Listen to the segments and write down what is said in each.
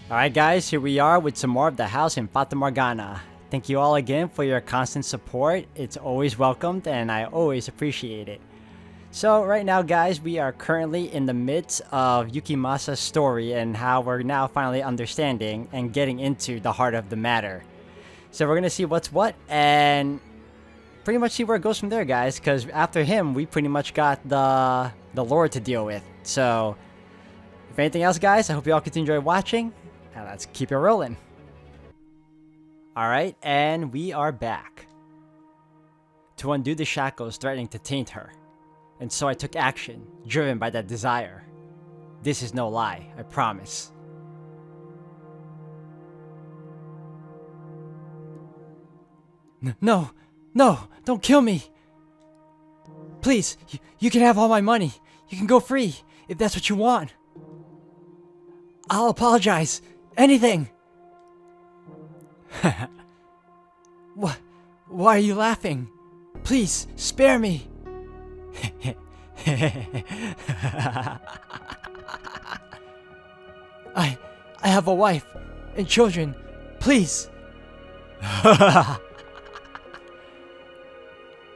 Alright guys, here we are with some more of the house in Fata Morgana. Thank you all again for your constant support. It's always welcomed and I always appreciate it. So right now guys, we are currently in the midst of Yukimasa's story and how we're now finally understanding and getting into the heart of the matter. So we're gonna see what's what and pretty much see where it goes from there guys, because after him we pretty much got the lore to deal with. So if anything else guys, I hope you all continue to enjoy watching. Now let's keep it rolling. Alright, and we are back. To undo the shackles threatening to taint her. And so I took action, driven by that desire. This is no lie, I promise. No, don't kill me! Please, you can have all my money. You can go free, if that's what you want. I'll apologize. Anything! What? Why are you laughing? Please, spare me! I have a wife and children. Please!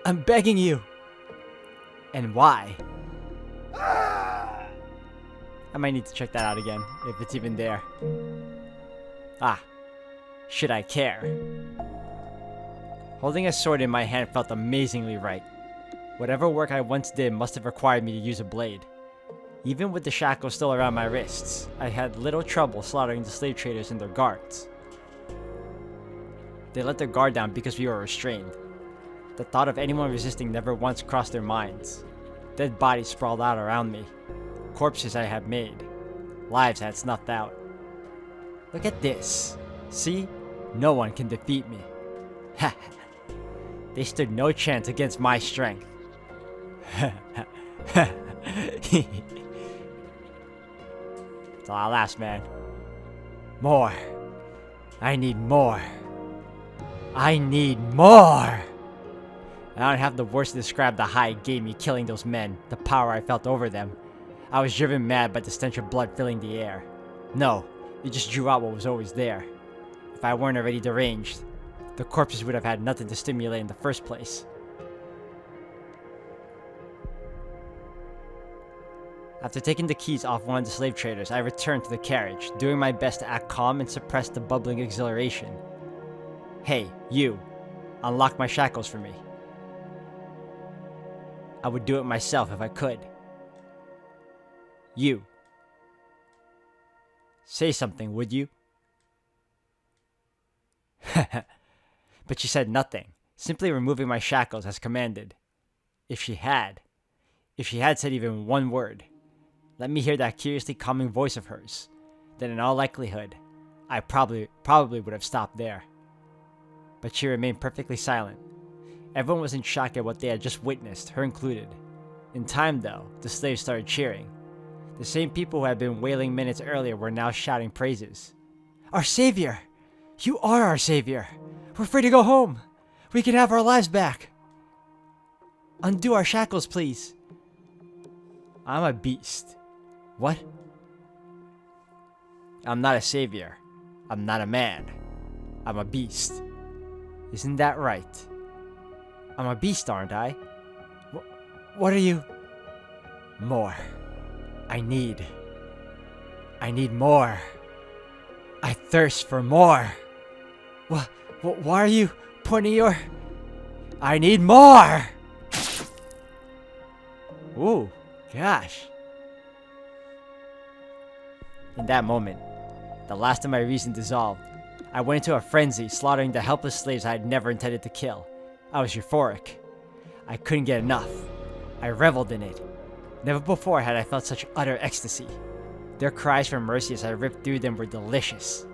I'm begging you. And why? I might need to check that out again, if it's even there. Ah, should I care? Holding a sword in my hand felt amazingly right. Whatever work I once did must have required me to use a blade. Even with the shackles still around my wrists, I had little trouble slaughtering the slave traders and their guards. They let their guard down because we were restrained. The thought of anyone resisting never once crossed their minds. Dead bodies sprawled out around me. Corpses I had made. Lives I had snuffed out. Look at this. See? No one can defeat me. Ha! They stood no chance against my strength. That's all I'll ask, man. More. I need more. I need more! I don't have the words to describe the high it gave me killing those men, the power I felt over them. I was driven mad by the stench of blood filling the air. No, it just drew out what was always there. If I weren't already deranged, the corpses would have had nothing to stimulate in the first place. After taking the keys off one of the slave traders, I returned to the carriage, doing my best to act calm and suppress the bubbling exhilaration. Hey, you. Unlock my shackles for me. I would do it myself if I could. You. Say something, would you? But she said nothing, simply removing my shackles as commanded. If she had said even one word, let me hear that curiously calming voice of hers, then in all likelihood, I probably would have stopped there. But she remained perfectly silent. Everyone was in shock at what they had just witnessed, her included. In time, though, the slaves started cheering. The same people who had been wailing minutes earlier were now shouting praises. Our savior! You are our savior! We're free to go home! We can have our lives back! Undo our shackles, please! I'm a beast. What? I'm not a savior. I'm not a man. I'm a beast. Isn't that right? I'm a beast, aren't I? What are you? More. I need more. I thirst for more. Why are you pointing your... I need more! Ooh, gosh. In that moment, the last of my reason dissolved. I went into a frenzy, slaughtering the helpless slaves I had never intended to kill. I was euphoric. I couldn't get enough. I reveled in it. Never before had I felt such utter ecstasy. Their cries for mercy as I ripped through them were delicious.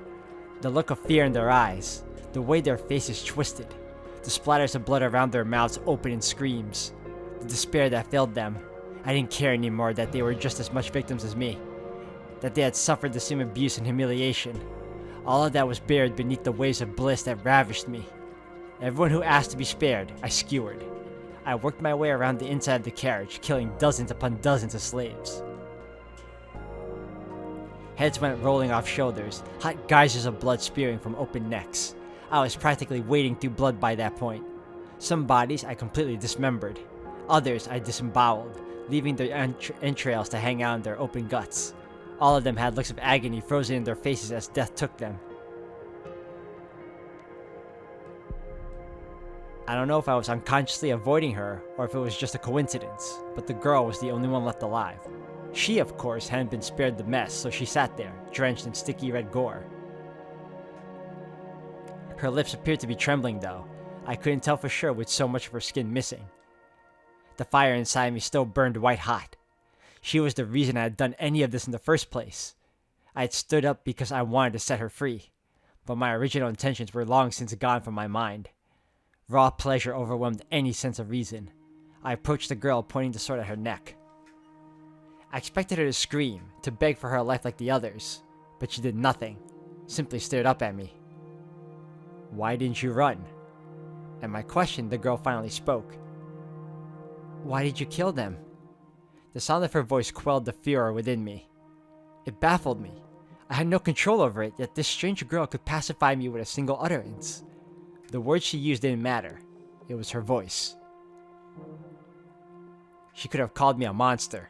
The look of fear in their eyes, the way their faces twisted, the splatters of blood around their mouths open in screams, the despair that filled them. I didn't care anymore that they were just as much victims as me, that they had suffered the same abuse and humiliation. All of that was buried beneath the waves of bliss that ravished me. Everyone who asked to be spared, I skewered. I worked my way around the inside of the carriage, killing dozens upon dozens of slaves. Heads went rolling off shoulders, hot geysers of blood spewing from open necks. I was practically wading through blood by that point. Some bodies I completely dismembered. Others I disemboweled, leaving their entrails to hang out in their open guts. All of them had looks of agony frozen in their faces as death took them. I don't know if I was unconsciously avoiding her or if it was just a coincidence, but the girl was the only one left alive. She, of course, hadn't been spared the mess, so she sat there, drenched in sticky red gore. Her lips appeared to be trembling, though. I couldn't tell for sure with so much of her skin missing. The fire inside me still burned white hot. She was the reason I had done any of this in the first place. I had stood up because I wanted to set her free, but my original intentions were long since gone from my mind. Raw pleasure overwhelmed any sense of reason. I approached the girl, pointing the sword at her neck. I expected her to scream, to beg for her life like the others, but she did nothing, simply stared up at me. "Why didn't you run?" At my question, the girl finally spoke. "Why did you kill them?" The sound of her voice quelled the furor within me. It baffled me. I had no control over it, yet this strange girl could pacify me with a single utterance. The words she used didn't matter. It was her voice. She could have called me a monster,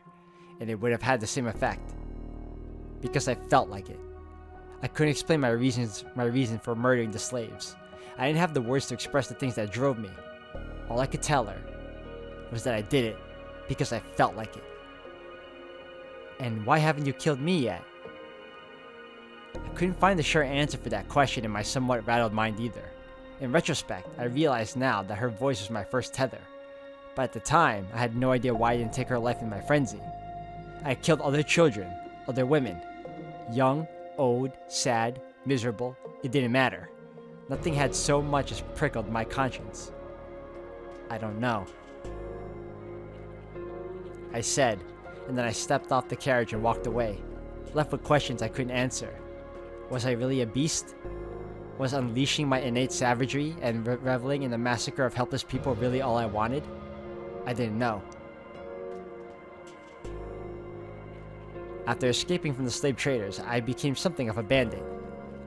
and it would have had the same effect. Because I felt like it. I couldn't explain my reason for murdering the slaves. I didn't have the words to express the things that drove me. All I could tell her was that I did it because I felt like it. "And why haven't you killed me yet?" I couldn't find the sure answer for that question in my somewhat rattled mind either. In retrospect, I realized now that her voice was my first tether. But at the time, I had no idea why I didn't take her life in my frenzy. I had killed other children, other women. Young, old, sad, miserable, it didn't matter. Nothing had so much as prickled my conscience. "I don't know," I said, and then I stepped off the carriage and walked away, left with questions I couldn't answer. Was I really a beast? Was unleashing my innate savagery and reveling in the massacre of helpless people really all I wanted? I didn't know. After escaping from the slave traders, I became something of a bandit.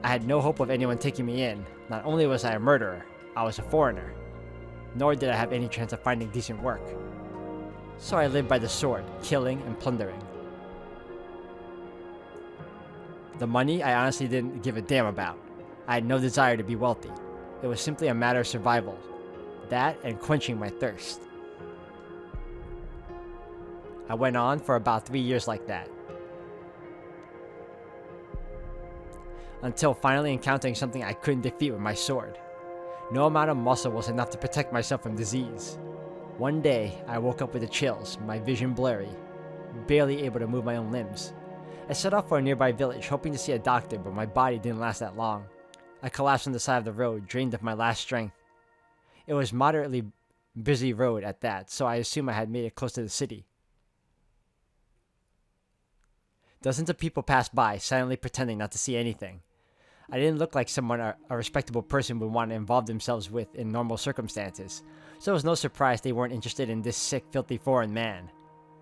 I had no hope of anyone taking me in. Not only was I a murderer, I was a foreigner. Nor did I have any chance of finding decent work. So I lived by the sword, killing and plundering. The money I honestly didn't give a damn about. I had no desire to be wealthy. It was simply a matter of survival. That and quenching my thirst. I went on for about 3 years like that. Until finally encountering something I couldn't defeat with my sword. No amount of muscle was enough to protect myself from disease. One day, I woke up with the chills, my vision blurry, barely able to move my own limbs. I set off for a nearby village, hoping to see a doctor, but my body didn't last that long. I collapsed on the side of the road, drained of my last strength. It was a moderately busy road at that, so I assumed I had made it close to the city. Dozens of people passed by, silently pretending not to see anything. I didn't look like someone a respectable person would want to involve themselves with in normal circumstances, so it was no surprise they weren't interested in this sick, filthy foreign man.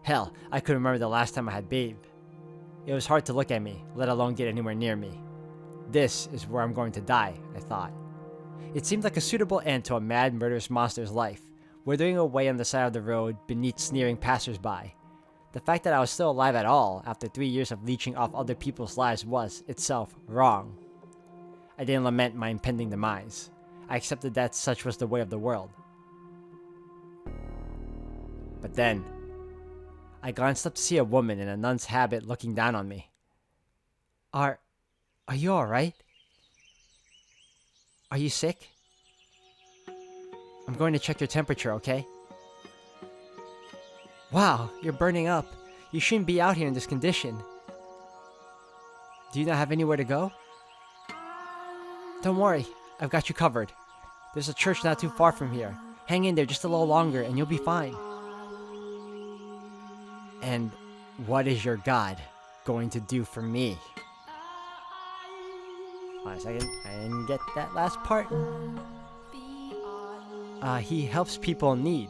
Hell, I couldn't remember the last time I had bathed. It was hard to look at me, let alone get anywhere near me. This is where I'm going to die, I thought. It seemed like a suitable end to a mad, murderous monster's life, withering away on the side of the road beneath sneering passersby. The fact that I was still alive at all after 3 years of leeching off other people's lives was, itself, wrong. I didn't lament my impending demise. I accepted that such was the way of the world. But then, I glanced up to see a woman in a nun's habit looking down on me. Are you alright? Are you sick? I'm going to check your temperature, okay? Wow, you're burning up. You shouldn't be out here in this condition. Do you not have anywhere to go? Don't worry, I've got you covered. There's a church not too far from here. Hang in there just a little longer and you'll be fine. And what is your God going to do for me? Hold on a second, I didn't get that last part. He helps people in need.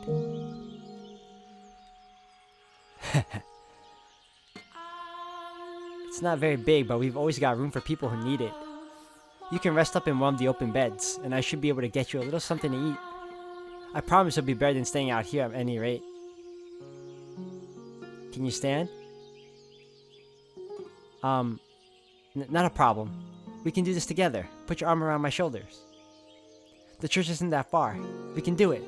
It's It's not very big, but we've always got room for people who need it. You can rest up in one of the open beds, and I should be able to get you a little something to eat. I promise it'll be better than staying out here at any rate. Can you stand? Not a problem. We can do this together. Put your arm around my shoulders. The church isn't that far. We can do it.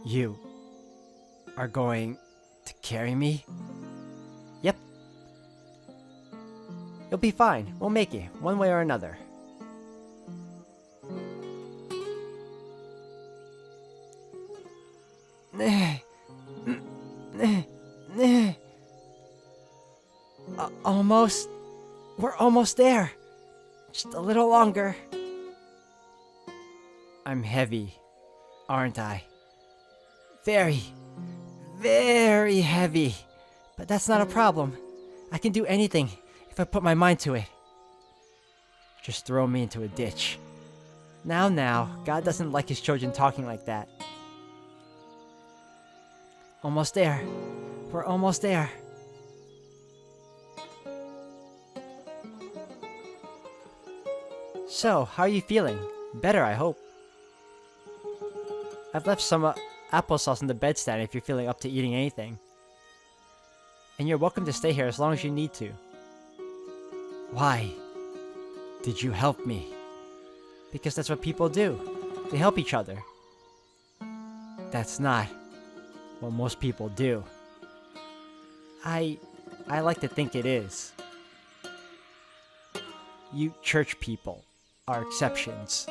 You are going to carry me? Yep. You'll be fine. We'll make it, one way or another. Almost. We're almost there. Just a little longer. I'm heavy, aren't I? Very, very heavy. But that's not a problem. I can do anything if I put my mind to it. Just throw me into a ditch. Now, God doesn't like his children talking like that. Almost there. We're almost there. So, how are you feeling? Better, I hope. I've left some applesauce in the bedstand if you're feeling up to eating anything. And you're welcome to stay here as long as you need to. Why did you help me? Because that's what people do. They help each other. That's not what most people do. I like to think it is. You church people are exceptions.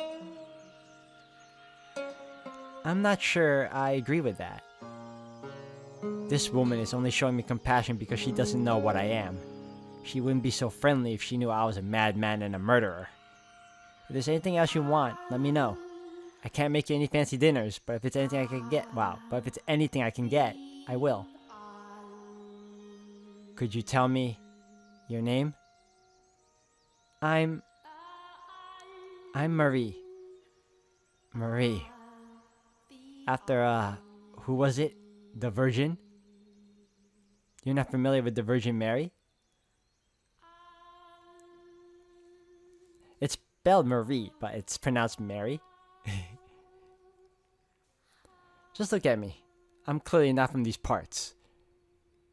I'm not sure I agree with that. This woman is only showing me compassion because she doesn't know what I am. She wouldn't be so friendly if she knew I was a madman and a murderer. If there's anything else you want, let me know. I can't make you any fancy dinners, but if it's anything I can get, I will. Could you tell me your name? I'm Marie. Marie. After, who was it? The Virgin? You're not familiar with the Virgin Mary? It's spelled Marie, but it's pronounced Mary. Just look at me. I'm clearly not from these parts.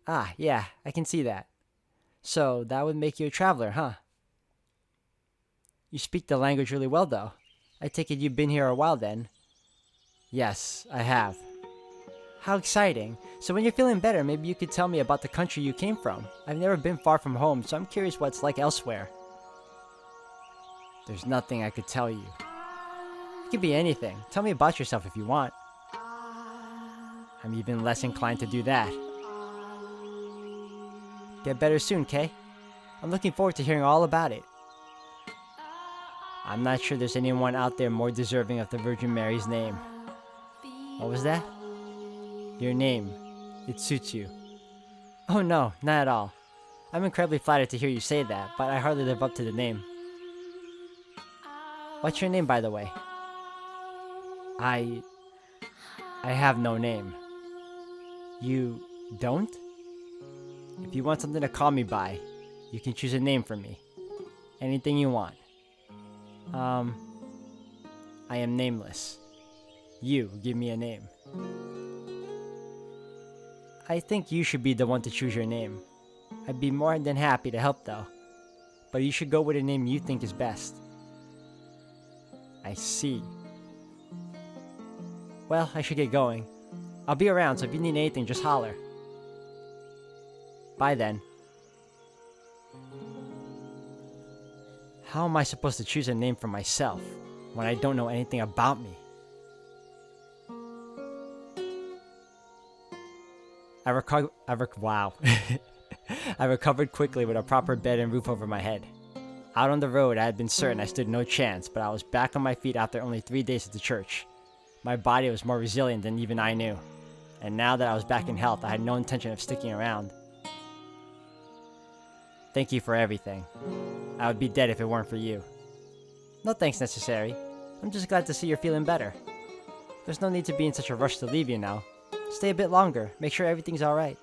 Ah, yeah, I can see that. So, that would make you a traveler, huh? You speak the language really well, though. I take it you've been here a while, then. Yes, I have. How exciting. So when you're feeling better, maybe you could tell me about the country you came from. I've never been far from home, so I'm curious what it's like elsewhere. There's nothing I could tell you. It could be anything. Tell me about yourself if you want. I'm even less inclined to do that. Get better soon, Kay. I'm looking forward to hearing all about it. I'm not sure there's anyone out there more deserving of the Virgin Mary's name. What was that? Your name. It suits you. Oh no, not at all. I'm incredibly flattered to hear you say that, but I hardly live up to the name. What's your name, by the way? I have no name. You don't? If you want something to call me by, you can choose a name for me. Anything you want. I am nameless. You give me a name. I think you should be the one to choose your name. I'd be more than happy to help though. But you should go with a name you think is best. I see. Well, I should get going. I'll be around, so if you need anything, just holler. Bye then. How am I supposed to choose a name for myself when I don't know anything about me? Wow. I recovered quickly with a proper bed and roof over my head. Out on the road, I had been certain I stood no chance, but I was back on my feet after only 3 days at the church. My body was more resilient than even I knew. And now that I was back in health, I had no intention of sticking around. Thank you for everything. I would be dead if it weren't for you. No thanks necessary. I'm just glad to see you're feeling better. There's no need to be in such a rush to leave you now. Stay a bit longer, make sure everything's alright.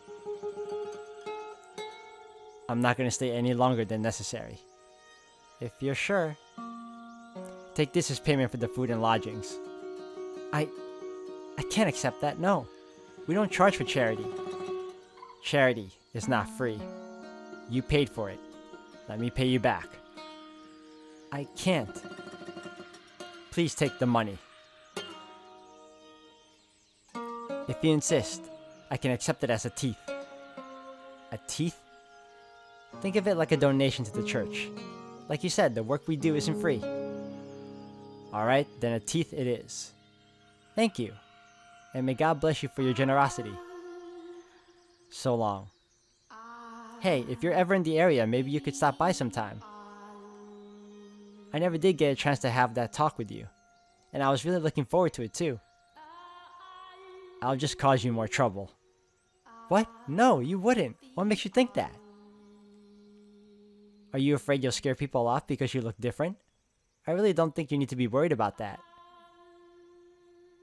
I'm not gonna stay any longer than necessary. If you're sure. Take this as payment for the food and lodgings. I can't accept that, no. We don't charge for charity. Charity is not free. You paid for it. Let me pay you back. I can't. Please take the money. If you insist, I can accept it as a teeth. A teeth? Think of it like a donation to the church. Like you said, the work we do isn't free. Alright, then a teeth it is. Thank you. And may God bless you for your generosity. So long. Hey, if you're ever in the area, maybe you could stop by sometime. I never did get a chance to have that talk with you. And I was really looking forward to it too. I'll just cause you more trouble. What? No, you wouldn't. What makes you think that? Are you afraid you'll scare people off because you look different? I really don't think you need to be worried about that.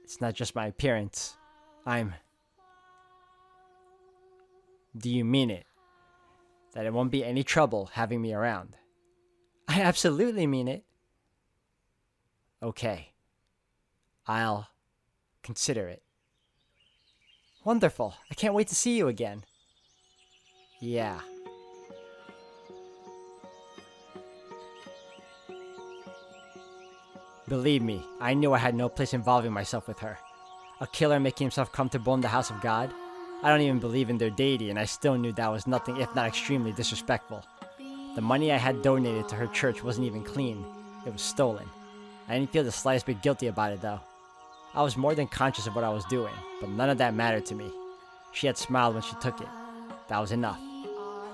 It's not just my appearance. Do you mean it? That it won't be any trouble having me around? I absolutely mean it. Okay. I'll consider it. Wonderful. I can't wait to see you again. Yeah. Believe me, I knew I had no place involving myself with her. A killer making himself comfortable in the house of God? I don't even believe in their deity, and I still knew that was nothing if not extremely disrespectful. The money I had donated to her church wasn't even clean. It was stolen. I didn't feel the slightest bit guilty about it though. I was more than conscious of what I was doing, but none of that mattered to me. She had smiled when she took it. That was enough.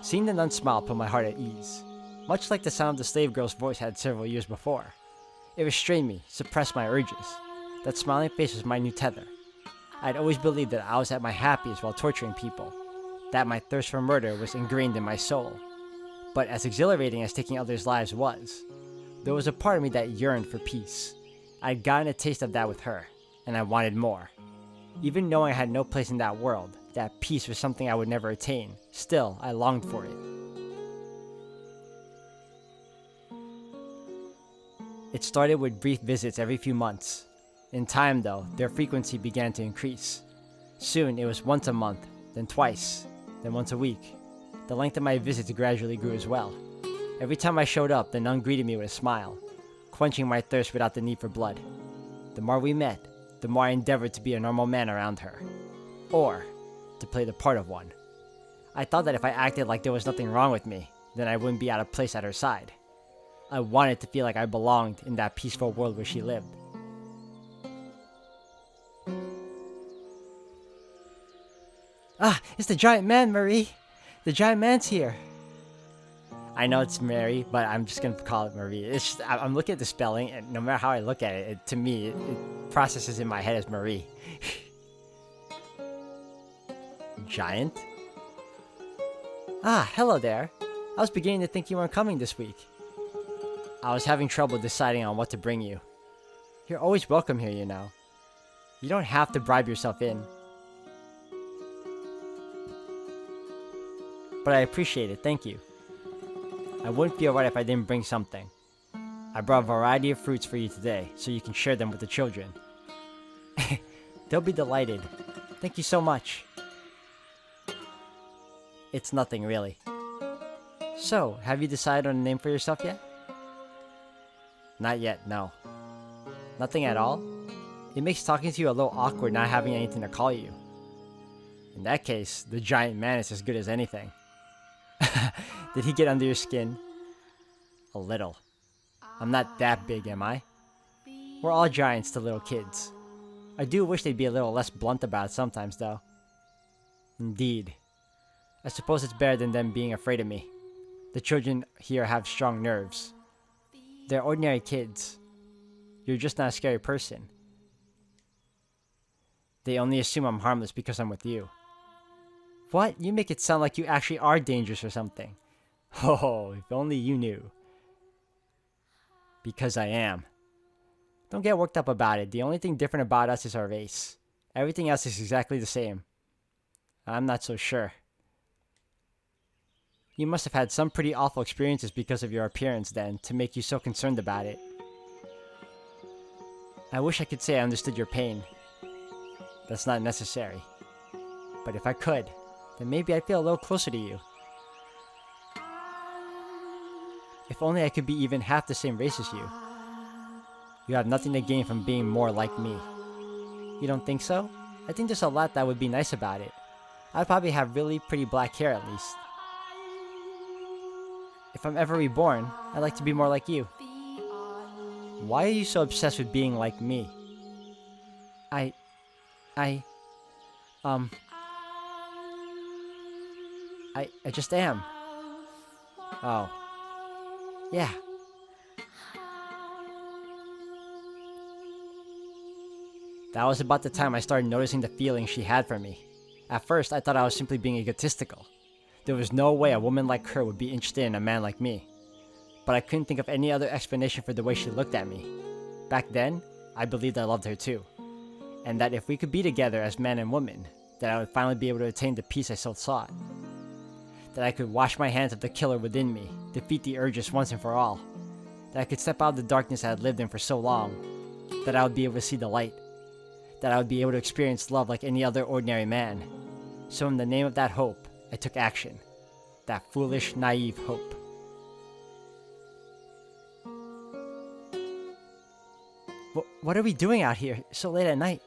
Seeing the nun smile put my heart at ease, much like the sound of the slave girl's voice had several years before. It restrained me, suppressed my urges. That smiling face was my new tether. I'd always believed that I was at my happiest while torturing people, that my thirst for murder was ingrained in my soul. But as exhilarating as taking others' lives was, there was a part of me that yearned for peace. I'd gotten a taste of that with her, and I wanted more. Even knowing I had no place in that world, that peace was something I would never attain. Still, I longed for it. It started with brief visits every few months. In time, though, their frequency began to increase. Soon, it was once a month, then twice, then once a week. The length of my visits gradually grew as well. Every time I showed up, the nun greeted me with a smile, quenching my thirst without the need for blood. The more we met, the more I endeavored to be a normal man around her. Or, to play the part of one. I thought that if I acted like there was nothing wrong with me, then I wouldn't be out of place at her side. I wanted to feel like I belonged in that peaceful world where she lived. Ah, it's the giant man, Marie! The giant man's here! I know it's Mary, but I'm just gonna call it Marie. It's just, I'm looking at the spelling, and no matter how I look at it, to me, it processes in my head as Marie. Giant? Ah, hello there. I was beginning to think you weren't coming this week. I was having trouble deciding on what to bring you. You're always welcome here, you know. You don't have to bribe yourself in. But I appreciate it, thank you. I wouldn't feel right if I didn't bring something. I brought a variety of fruits for you today, so you can share them with the children. They'll be delighted. Thank you so much. It's nothing, really. So, have you decided on a name for yourself yet? Not yet, no. Nothing at all? It makes talking to you a little awkward not having anything to call you. In that case, the giant man is as good as anything. Did he get under your skin? A little. I'm not that big, am I? We're all giants to little kids. I do wish they'd be a little less blunt about it sometimes, though. Indeed. I suppose it's better than them being afraid of me. The children here have strong nerves. They're ordinary kids. You're just not a scary person. They only assume I'm harmless because I'm with you. What? You make it sound like you actually are dangerous or something. Oh, if only you knew. Because I am. Don't get worked up about it. The only thing different about us is our race. Everything else is exactly the same. I'm not so sure. You must have had some pretty awful experiences because of your appearance then, to make you so concerned about it. I wish I could say I understood your pain. That's not necessary. But if I could, then maybe I'd feel a little closer to you. If only I could be even half the same race as you. You have nothing to gain from being more like me. You don't think so? I think there's a lot that would be nice about it. I'd probably have really pretty black hair at least. If I'm ever reborn, I'd like to be more like you. Why are you so obsessed with being like me? I just am. Oh. Yeah. That was about the time I started noticing the feelings she had for me. At first, I thought I was simply being egotistical. There was no way a woman like her would be interested in a man like me. But I couldn't think of any other explanation for the way she looked at me. Back then, I believed I loved her too. And that if we could be together as man and woman, that I would finally be able to attain the peace I so sought. That I could wash my hands of the killer within me, defeat the urges once and for all. That I could step out of the darkness I had lived in for so long. That I would be able to see the light. That I would be able to experience love like any other ordinary man. So in the name of that hope, I took action. That foolish, naive hope. What are we doing out here so late at night?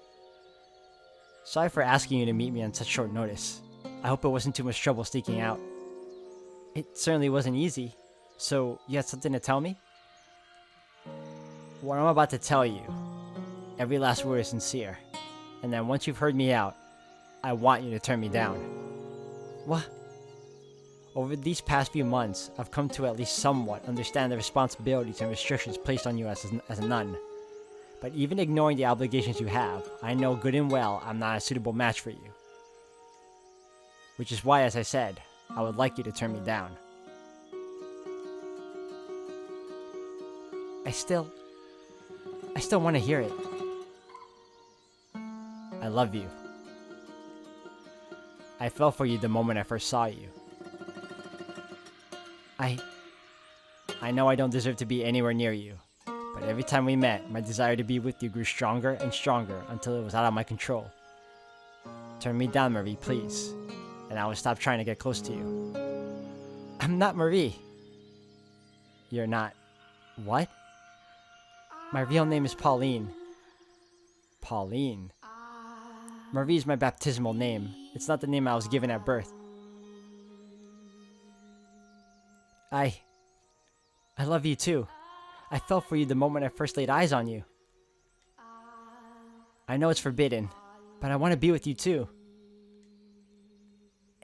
Sorry for asking you to meet me on such short notice. I hope it wasn't too much trouble sneaking out. It certainly wasn't easy. So, you had something to tell me? What I'm about to tell you, every last word is sincere. And then once you've heard me out, I want you to turn me down. What? Over these past few months, I've come to at least somewhat understand the responsibilities and restrictions placed on you as a nun. But even ignoring the obligations you have, I know good and well I'm not a suitable match for you. Which is why, as I said, I would like you to turn me down. I still want to hear it. I love you. I fell for you the moment I first saw you. I know I don't deserve to be anywhere near you, but every time we met, my desire to be with you grew stronger and stronger until it was out of my control. Turn me down, Marie, please, and I will stop trying to get close to you. I'm not Marie. You're not. What? My real name is Pauline. Pauline? Marie is my baptismal name. It's not the name I was given at birth. I love you too. I fell for you the moment I first laid eyes on you. I know it's forbidden, but I want to be with you too.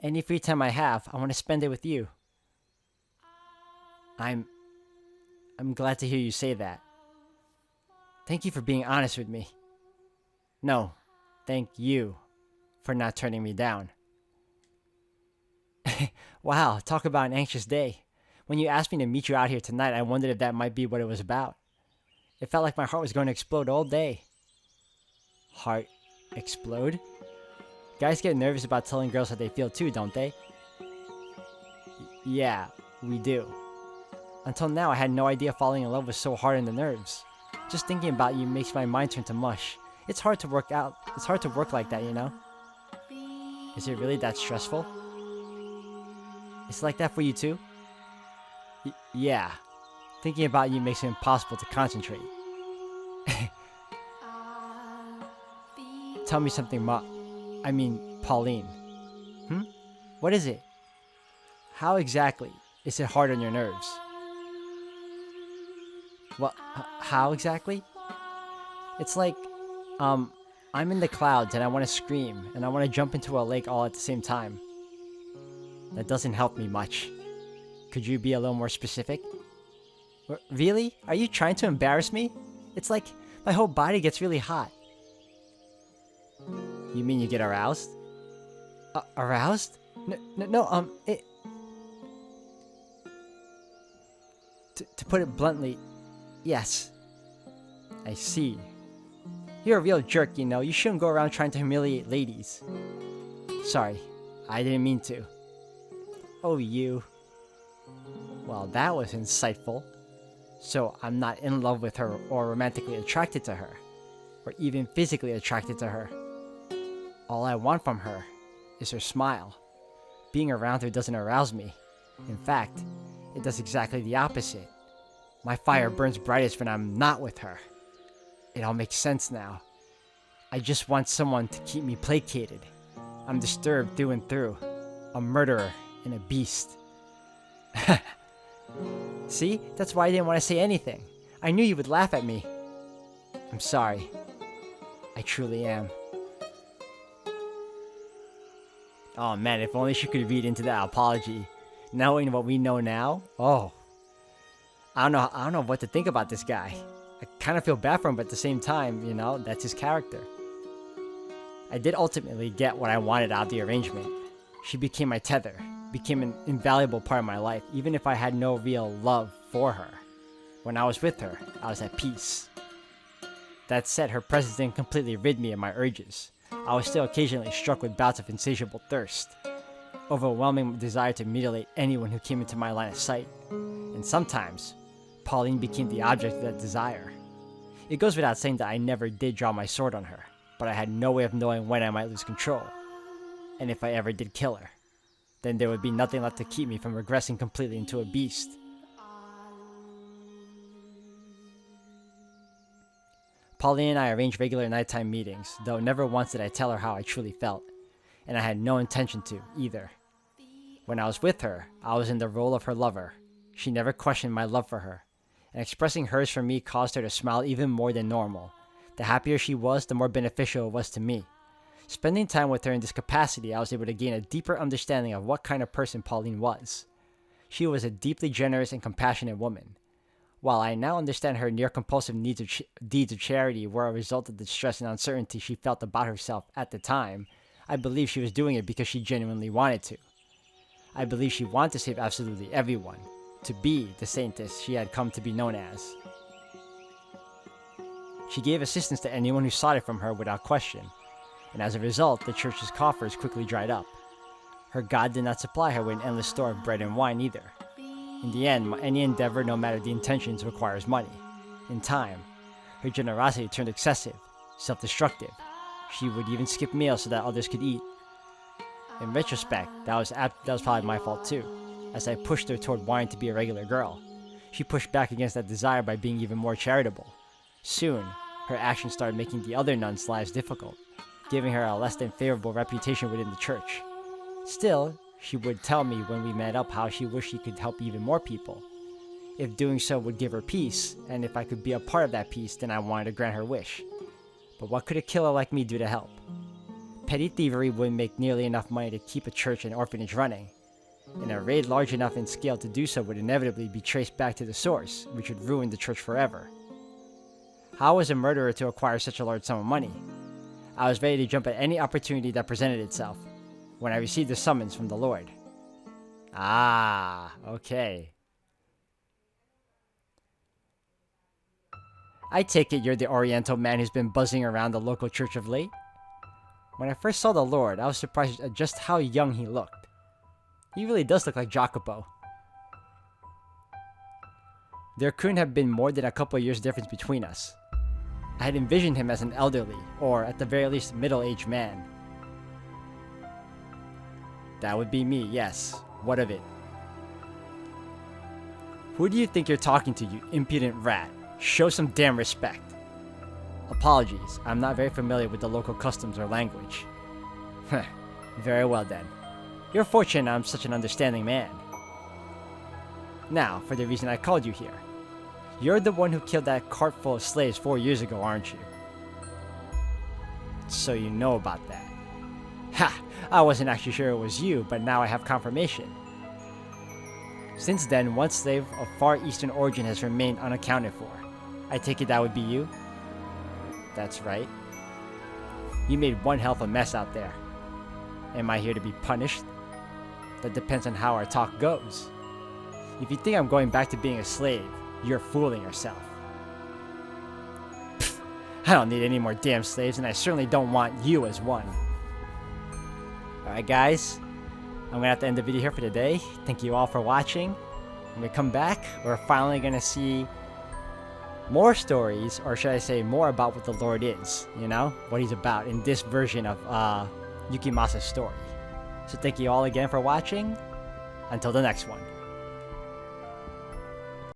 Any free time I have, I want to spend it with you. I'm glad to hear you say that. Thank you for being honest with me. No, thank you for not turning me down. Wow, talk about an anxious day. When you asked me to meet you out here tonight, I wondered if that might be what it was about. It felt like my heart was going to explode all day. Heart explode? Guys get nervous about telling girls how they feel too, don't they? Yeah, we do. Until now, I had no idea falling in love was so hard on the nerves. Just thinking about you makes my mind turn to mush. It's hard to work like that, you know? Is it really that stressful? It's like that for you too? Yeah. Thinking about you makes it impossible to concentrate. Tell me something, Pauline. What is it? How exactly is it hard on your nerves? Well, how exactly? It's like, I'm in the clouds and I want to scream and I want to jump into a lake all at the same time. That doesn't help me much. Could you be a little more specific? Really? Are you trying to embarrass me? It's like my whole body gets really hot. You mean you get aroused? Aroused? No, To put it bluntly, yes. I see. You're a real jerk, you know. You shouldn't go around trying to humiliate ladies. Sorry, I didn't mean to. Oh, you. Well, that was insightful. So I'm not in love with her or romantically attracted to her, or even physically attracted to her. All I want from her is her smile. Being around her doesn't arouse me. In fact, it does exactly the opposite. My fire burns brightest when I'm not with her. It all makes sense now. I just want someone to keep me placated. I'm disturbed through and through. A murderer and a beast. See? That's why I didn't want to say anything. I knew you would laugh at me. I'm sorry. I truly am. Oh man, if only she could read into that apology. Knowing what we know now, oh. I don't know what to think about this guy. I kind of feel bad for him, but at the same time, you know, that's his character. I did ultimately get what I wanted out of the arrangement. She became my tether, became an invaluable part of my life, even if I had no real love for her. When I was with her, I was at peace. That said, her presence didn't completely rid me of my urges. I was still occasionally struck with bouts of insatiable thirst, overwhelming desire to mutilate anyone who came into my line of sight. And sometimes, Pauline became the object of that desire. It goes without saying that I never did draw my sword on her, but I had no way of knowing when I might lose control. And if I ever did kill her, then there would be nothing left to keep me from regressing completely into a beast. Pauline and I arranged regular nighttime meetings, though never once did I tell her how I truly felt, and I had no intention to, either. When I was with her, I was in the role of her lover. She never questioned my love for her, and expressing hers for me caused her to smile even more than normal. The happier she was, the more beneficial it was to me. Spending time with her in this capacity, I was able to gain a deeper understanding of what kind of person Pauline was. She was a deeply generous and compassionate woman. While I now understand her near-compulsive deeds of charity were a result of the stress and uncertainty she felt about herself at the time, I believe she was doing it because she genuinely wanted to. I believe she wanted to save absolutely everyone, to be the saintess she had come to be known as. She gave assistance to anyone who sought it from her without question, and as a result, the church's coffers quickly dried up. Her God did not supply her with an endless store of bread and wine either. In the end, any endeavor, no matter the intentions, requires money. In time, her generosity turned excessive, self-destructive. She would even skip meals so that others could eat. In retrospect, that was probably my fault too, as I pushed her toward wanting to be a regular girl. She pushed back against that desire by being even more charitable. Soon, her actions started making the other nuns' lives difficult, giving her a less than favorable reputation within the church. Still, she would tell me when we met up how she wished she could help even more people. If doing so would give her peace, and if I could be a part of that peace, then I wanted to grant her wish. But what could a killer like me do to help? Petty thievery wouldn't make nearly enough money to keep a church and orphanage running, and a raid large enough in scale to do so would inevitably be traced back to the source, which would ruin the church forever. How was a murderer to acquire such a large sum of money? I was ready to jump at any opportunity that presented itself, when I received the summons from the Lord. Ah, okay. I take it you're the Oriental man who's been buzzing around the local church of late? When I first saw the Lord, I was surprised at just how young he looked. He really does look like Jacopo. There couldn't have been more than a couple of years difference between us. I had envisioned him as an elderly, or at the very least middle-aged man. That would be me, yes. What of it? Who do you think you're talking to, you impudent rat? Show some damn respect. Apologies, I'm not very familiar with the local customs or language. Very well then. You're fortunate I'm such an understanding man. Now, for the reason I called you here. You're the one who killed that cart full of slaves 4 years ago, aren't you? So you know about that. Ha! I wasn't actually sure it was you, but now I have confirmation. Since then, one slave of Far Eastern origin has remained unaccounted for. I take it that would be you? That's right. You made one hell of a mess out there. Am I here to be punished? That depends on how our talk goes. If you think I'm going back to being a slave, you're fooling yourself. Pfft, I don't need any more damn slaves, and I certainly don't want you as one. Alright guys, I'm gonna have to end the video here for today. Thank you all for watching. When we come back, we're finally gonna see more stories, or should I say more about what the Lord is, you know? What he's about in this version of Yukimasa's story. So thank you all again for watching. Until the next one.